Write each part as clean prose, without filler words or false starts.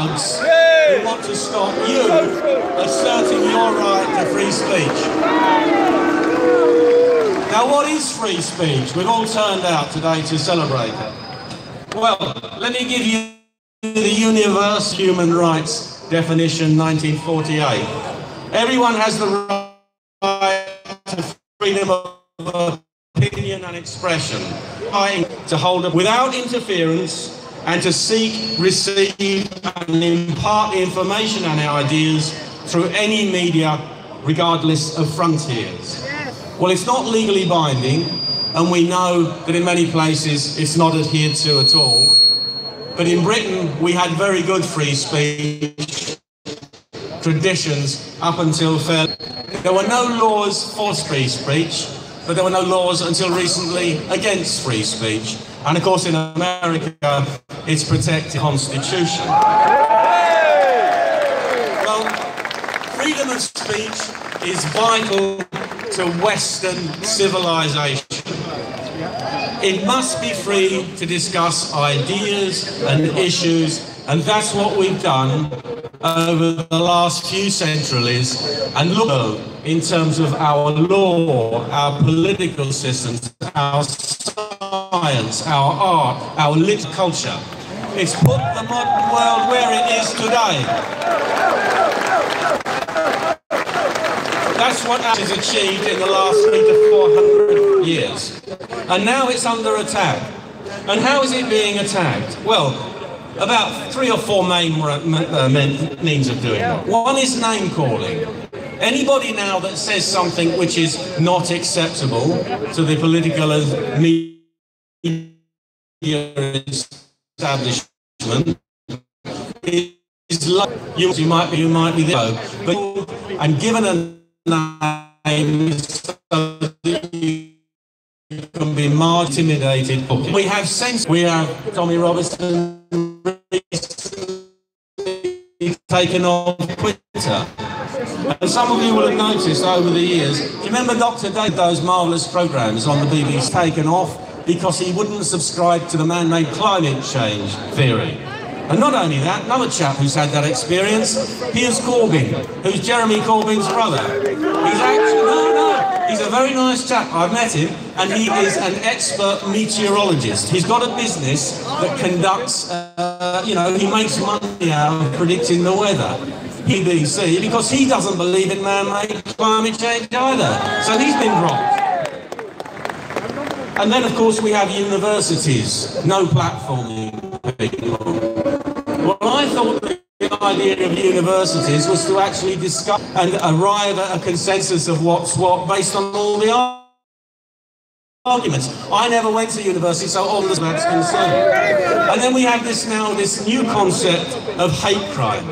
who want to stop you asserting your right to free speech. Now, what is free speech? We've all turned out today to celebrate it. Well, let me give you the Universal Human Rights definition, 1948. Everyone has the right to freedom of opinion and expression, to hold up without interference and to seek, receive and impart information and ideas through any media, regardless of frontiers. Well, it's not legally binding, and we know that in many places it's not adhered to at all. But in Britain, we had very good free speech traditions up until fairly. There were no laws for free speech, but there were no laws until recently against free speech. And of course, in America, it's protected Constitution. Well, freedom of speech is vital to Western civilization. It must be free to discuss ideas and issues, and that's what we've done over the last few centuries. And look, in terms of our law, our political systems, our science, our art, our lit culture, it's put the modern world where it is today. That's what has achieved in the last 300 to 400 years. And now it's under attack. And how is it being attacked? Well, about 3 or 4 main means of doing it. One is name calling. Anybody now that says something which is not acceptable to the political and media establishment is like you might be there, but and given a name so that you can be more intimidated. We have sense. We have Tommy Robinson taken off Twitter. And some of you will have noticed over the years, do you remember Dr. Dave, those marvellous programmes on the BBC taken off because he wouldn't subscribe to the man-made climate change theory? And not only that, another chap who's had that experience, Piers Corbyn, who's Jeremy Corbyn's brother. He's actually, he's a very nice chap, I've met him, and he is an expert meteorologist. He's got a business that conducts, he makes money out of predicting the weather. BBC, because he doesn't believe in man-made climate change either. So he's been dropped. And then, of course, we have universities, no platforming people. Well, I thought the idea of universities was to actually discuss and arrive at a consensus of what's what based on all the arguments. I never went to university, so all that's concerned. And then we have this new concept of hate crime.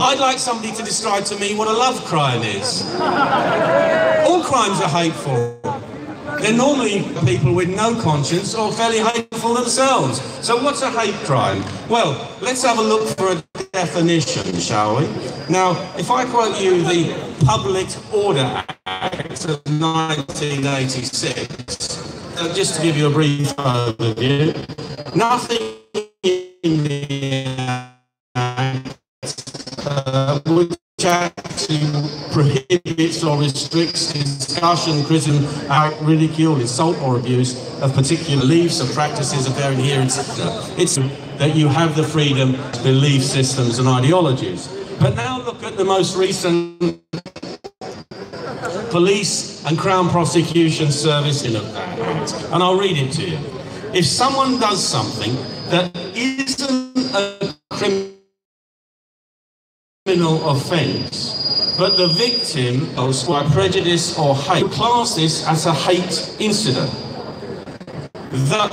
I'd like somebody to describe to me what a love crime is. All crimes are hateful. They're normally people with no conscience or fairly hateful themselves. So what's a hate crime? Well, let's have a look for a definition, shall we? Now, if I quote you the Public Order Act of 1986, just to give you a brief overview, nothing in the Act which actually prohibits or restricts discussion, criticism, ridicule, insult or abuse of particular beliefs or practices of their adherents. It's that you have the freedom to belief systems and ideologies. But now look at the most recent Police and Crown Prosecution Service in that act, and I'll read it to you. If someone does something that isn't a criminal offence, but the victim, by prejudice or hate, class this as a hate incident. Though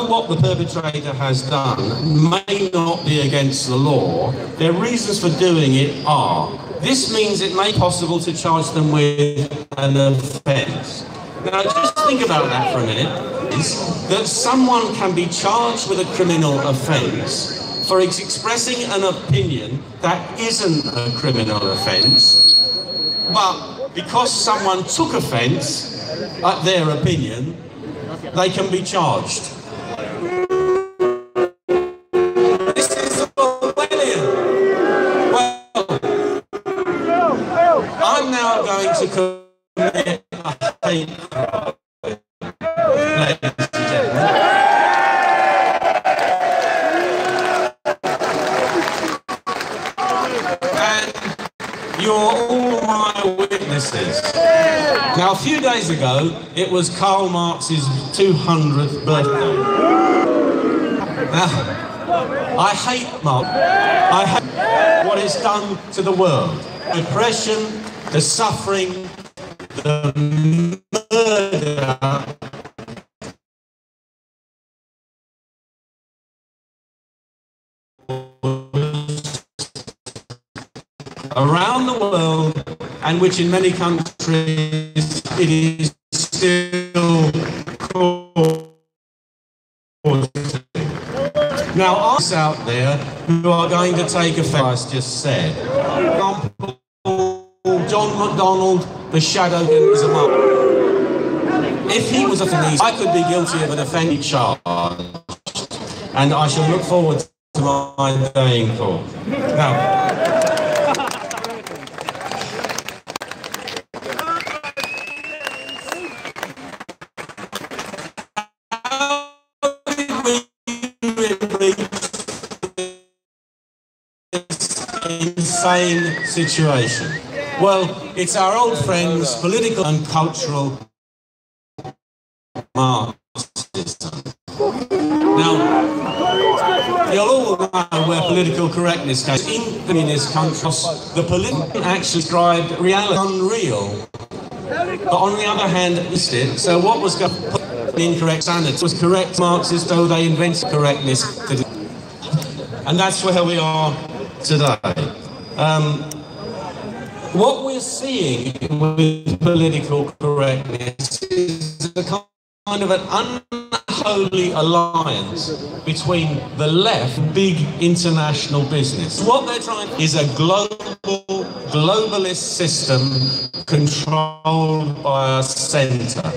what the perpetrator has done may not be against the law, their reasons for doing it are. This means it may be possible to charge them with an offence. Now, just think about that for a minute. Is that someone can be charged with a criminal offence for expressing an opinion that isn't a criminal offence, but because someone took offence at their opinion, they can be charged. This to commit a hate crime, ladies and gentlemen. And you're all my witnesses. Now, a few days ago, it was Karl Marx's 200th birthday. Now, I hate Marx. I hate what it's done to the world. Oppression, the suffering, the murder. Around the world, and which in many countries it is still causing. Now, us out there who are going to take effect, as just said. John McDonald, the shadow is a monk. If he was offended, I could be guilty of an offending charge, and I shall look forward to my day in court. Now, insane situation. Well, it's our old friends, political and cultural Marxism. Now, you'll all know where political correctness goes. In communist countries, the political actually described reality unreal. But on the other hand, it's it. So what was going to put the incorrect standards was correct Marxists, though they invented correctness. And that's where we are today. What we're seeing with political correctness is a kind of an unholy alliance between the left and big international business. What they're trying is a globalist system controlled by a centre.